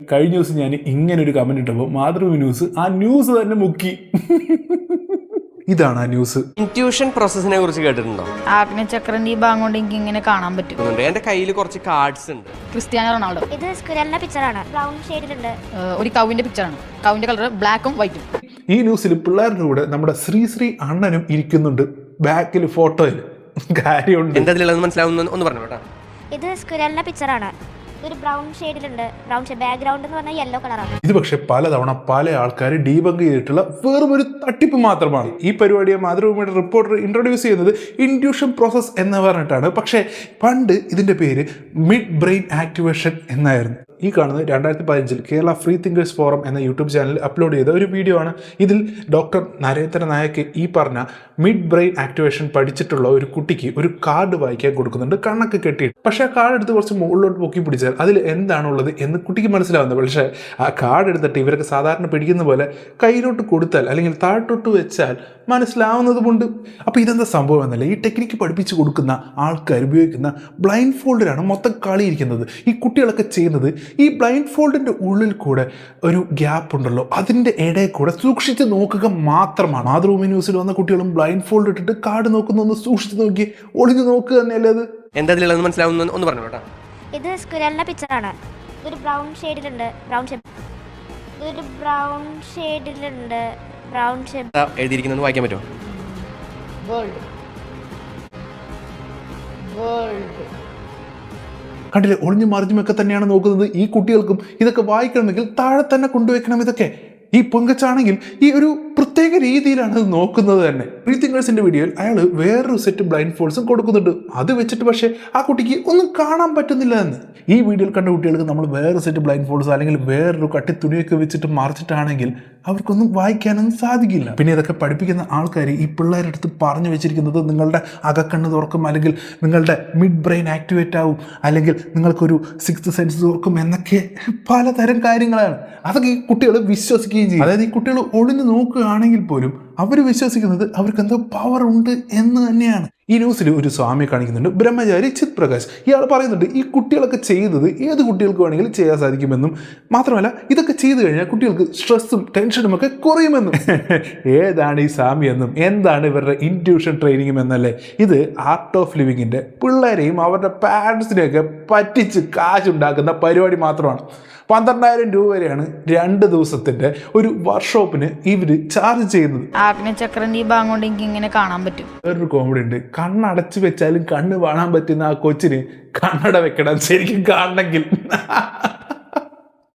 കഴിഞ്ഞ ദിവസം ഞാൻ ഇങ്ങനെ ഒരു കമന്റ് ഇട്ടപ്പോൾ മാതൃഭൂമി ന്യൂസ് ആ ന്യൂസ് തന്നെ മുക്കി. ഇതാണ് ആ ന്യൂസ്. ഇൻറ്റ്യൂഷൻ പ്രോസസ്സിനെ കുറിച്ച് കേട്ടിട്ടുണ്ടോ? ആഗ്നചക്രന്റെ ഈ ഭാഗം കൊണ്ട് എനിക്ക് ഇങ്ങനെ കാണാൻ പറ്റും. എന്റെ കയ്യിൽ കുറച്ച് കാർഡ്സ് ഉണ്ട്. Cristiano Ronaldo. ഇത് സ്ക്വിറലിന്റെ പിക്ചറാണ്, ബ്രൗൺ ഷെയ്ഡിലുണ്ട്. ഒരു കൗവിന്റെ പിക്ചറാണ്. കൗവിന്റെ കളർ ബ്ലാക്കും വൈറ്റും. ഈ ന്യൂസിൽ പിള്ളേരുടെ കൂടെ നമ്മുടെ ശ്രീ അണ്ണനും ഇരിക്കുന്നുണ്ട് ബാക്കിൽ ഫോട്ടോയിൽ. കാര്യമുണ്ട്. എന്താ ഇതിലുള്ളത് മനസ്സിലാവുന്ന ഒന്ന് പറഞ്ഞു കേട്ടോ. ഇത് സ്ക്വിറലിന്റെ പിക്ചറാണ്. ഇതൊരു ബ്രൗൺ ഷെയ്ഡിലുണ്ട്. ബ്രൗൺ ഷെയ്ഡ് ബാക്ക്ഗ്രൗണ്ട് എന്ന് പറഞ്ഞാൽ യെല്ലോ കളറാണ്. ഇത് പക്ഷെ പലതവണ പല ആൾക്കാർ ഡീബങ്ക് ചെയ്തിട്ടുള്ള വെറും ഒരു തട്ടിപ്പ് മാത്രമാണ്. ഈ പരിപാടിയെ മാതൃഭൂമിയുടെ റിപ്പോർട്ടർ ഇൻട്രൊഡ്യൂസ് ചെയ്യുന്നത് ഇൻറ്റ്യൂഷൻ പ്രോസസ് എന്ന് പറഞ്ഞിട്ടാണ്. പക്ഷേ പണ്ട് ഇതിന്റെ പേര് മിഡ് ബ്രെയിൻ ആക്ടിവേഷൻ എന്നായിരുന്നു. ഈ കാണുന്നത് 2015 കേരള ഫ്രീ തിങ്കേഴ്സ് ഫോറം എന്ന യൂട്യൂബ് ചാനലിൽ അപ്ലോഡ് ചെയ്ത ഒരു വീഡിയോ ആണ്. ഇതിൽ ഡോക്ടർ നരേന്ദ്ര നായക്ക് ഈ പറഞ്ഞ മിഡ് ബ്രെയിൻ ആക്ടിവേഷൻ പഠിച്ചിട്ടുള്ള ഒരു കുട്ടിക്ക് ഒരു കാർഡ് വായിക്കാൻ കൊടുക്കുന്നുണ്ട്, കണ്ണൊക്കെ കെട്ടിയിട്ട്. പക്ഷേ ആ കാർഡ് എടുത്ത് കുറച്ച് മുകളിലോട്ട് പൊക്കി പിടിച്ചാൽ അതിൽ എന്താണുള്ളത് എന്ന് കുട്ടിക്ക് മനസ്സിലാവുന്നത്. പക്ഷേ ആ കാർഡ് എടുത്തിട്ട് ഇവരൊക്കെ സാധാരണ പിടിക്കുന്ന പോലെ കയ്യിലോട്ട് കൊടുത്താൽ അല്ലെങ്കിൽ താഴോട്ട് വെച്ചാൽ മനസ്സിലാവുന്നത് കൊണ്ട്. അപ്പോൾ ഇതെന്താ സംഭവം എന്നല്ല, ഈ ടെക്നിക്ക് പഠിപ്പിച്ചു കൊടുക്കുന്ന ആൾക്കാർ ഉപയോഗിക്കുന്ന ബ്ലൈൻഡ് ഫോൾഡിലാണ് മൊത്തം കളിയിരിക്കുന്നത്. ഈ കുട്ടികളൊക്കെ ചെയ്യുന്നത് ഈ ബ്ലൈൻഡ് ഫോൾഡിൻ്റെ ഉള്ളിൽ കൂടെ ഒരു ഗ്യാപ്പ് ഉണ്ടല്ലോ, അതിൻ്റെ ഇടയിൽ കൂടെ സൂക്ഷിച്ച് നോക്കുക മാത്രമാണ്. മാതൃഭൂമി ന്യൂസിൽ വന്ന കുട്ടികളും ബ്ലൈൻഡ് ഫോൾഡ് ഇട്ടിട്ട് കാർഡ് നോക്കുന്ന ഒന്ന് സൂക്ഷിച്ച് നോക്കി ഒളിഞ്ഞു നോക്കുക തന്നെയല്ലേ അത്. എന്താ ഇതിലുള്ളത് മനസ്സിലാവുന്ന ഒന്ന് പറഞ്ഞു കേട്ടോ. ഇത് സ്ക്വിറലിന്റെ പിക്ചറാണ്. ഇതൊരു ബ്രൗൺ ഷെയ്ഡിലുണ്ട്. ഇതൊരു ബ്രൗൺ ഷെയ്ഡിലുണ്ട്. ബ്രൗൺ ഷെയ്ഡ് എഴുതിയിരിക്കുന്നത് വായിക്കാൻ പറ്റുമോ? കണ്ടില്ലേ, ഒളിഞ്ഞു മറിഞ്ഞുമൊക്കെ തന്നെയാണ് നോക്കുന്നത്. ഈ കുട്ടികൾക്കും ഇതൊക്കെ വായിക്കണമെങ്കിൽ താഴെ തന്നെ കൊണ്ടുവയ്ക്കണം. ഇതൊക്കെ ഈ പൊങ്കച്ചാണെങ്കിൽ ഈ ഒരു പ്രത്യേക രീതിയിലാണ് ഇത് നോക്കുന്നത് തന്നെ. ഫ്രീ തിങ്കേഴ്സിന്റെ വീഡിയോയിൽ അയാൾ വേറൊരു സെറ്റ് ബ്ലൈൻഡ് ഫോൾഡ്സും കൊടുക്കുന്നുണ്ട്. അത് വെച്ചിട്ട് പക്ഷേ ആ കുട്ടിക്ക് ഒന്നും കാണാൻ പറ്റുന്നില്ല എന്ന്. ഈ വീഡിയോയിൽ കണ്ട കുട്ടികൾക്ക് നമ്മൾ വേറൊരു സെറ്റ് ബ്ലൈൻഡ് ഫോൾഡ്സ് അല്ലെങ്കിൽ വേറൊരു കട്ടി തുണിയൊക്കെ വെച്ചിട്ട് മറിച്ചിട്ടാണെങ്കിൽ അവർക്കൊന്നും വായിക്കാനൊന്നും സാധിക്കില്ല. പിന്നെ ഇതൊക്കെ പഠിപ്പിക്കുന്ന ആൾക്കാർ ഈ പിള്ളേരുടെ അടുത്ത് പറഞ്ഞു വെച്ചിരിക്കുന്നത് നിങ്ങളുടെ അകക്കണ്ണ് തുറക്കും, അല്ലെങ്കിൽ നിങ്ങളുടെ മിഡ് ബ്രെയിൻ ആക്ടിവേറ്റ് ആവും, അല്ലെങ്കിൽ നിങ്ങൾക്കൊരു സിക്സ്ത് സെൻസ് തുറക്കും എന്നൊക്കെ പലതരം കാര്യങ്ങളാണ്. അതൊക്കെ ഈ കുട്ടികൾ വിശ്വസിക്കുകയും ചെയ്യും. അതായത് ഈ കുട്ടികൾ ഒളിഞ്ഞു നോക്കുകയാണെങ്കിൽ പോലും അവർ വിശ്വസിക്കുന്നത് അവർക്ക് എന്തോ പവർ ഉണ്ട് എന്ന് തന്നെയാണ്. ഈ ന്യൂസിൽ ഒരു സ്വാമിയെ കാണിക്കുന്നുണ്ട്, ബ്രഹ്മചാരി ചിത് പ്രകാശ്. ഇയാൾ പറയുന്നുണ്ട് ഈ കുട്ടികളൊക്കെ ചെയ്യുന്നത് ഏത് കുട്ടികൾക്ക് വേണമെങ്കിലും ചെയ്യാൻ സാധിക്കുമെന്നും മാത്രമല്ല ഇതൊക്കെ ചെയ്തു കഴിഞ്ഞാൽ കുട്ടികൾക്ക് സ്ട്രെസ്സും ടെൻഷനും ഒക്കെ കുറയുമെന്നും. ഏതാണ് ഈ സ്വാമി എന്നും എന്താണ് ഇവരുടെ ഇൻറ്റ്യൂഷൻ ട്രെയിനിങ്ങും എന്നല്ലേ. ഇത് ആർട്ട് ഓഫ് ലിവിങ്ങിൻ്റെ പിള്ളേരെയും അവരുടെ പാരൻസിനെയൊക്കെ പറ്റിച്ച് കാശുണ്ടാക്കുന്ന പരിപാടി മാത്രമാണ്. 12,000 രൂപ വരെയാണ് 2 ദിവസത്തിൻ്റെ ഒരു വർക്ക്ഷോപ്പിന് ഇവർ ചാർജ് ചെയ്യുന്നത്. ആഗ്നചക്രന്റെ ഈ ഭാഗം കൊണ്ട് എനിക്ക് ഇങ്ങനെ കാണാൻ പറ്റും. വേറൊരു കോമഡി ഉണ്ട്, കണ്ണടച്ച് വെച്ചാലും കണ്ണ് കാണാൻ പറ്റുന്ന ആ കൊച്ചിന് കണ്ണട വെക്കണം ശരിക്കും കാണണമെങ്കിൽ.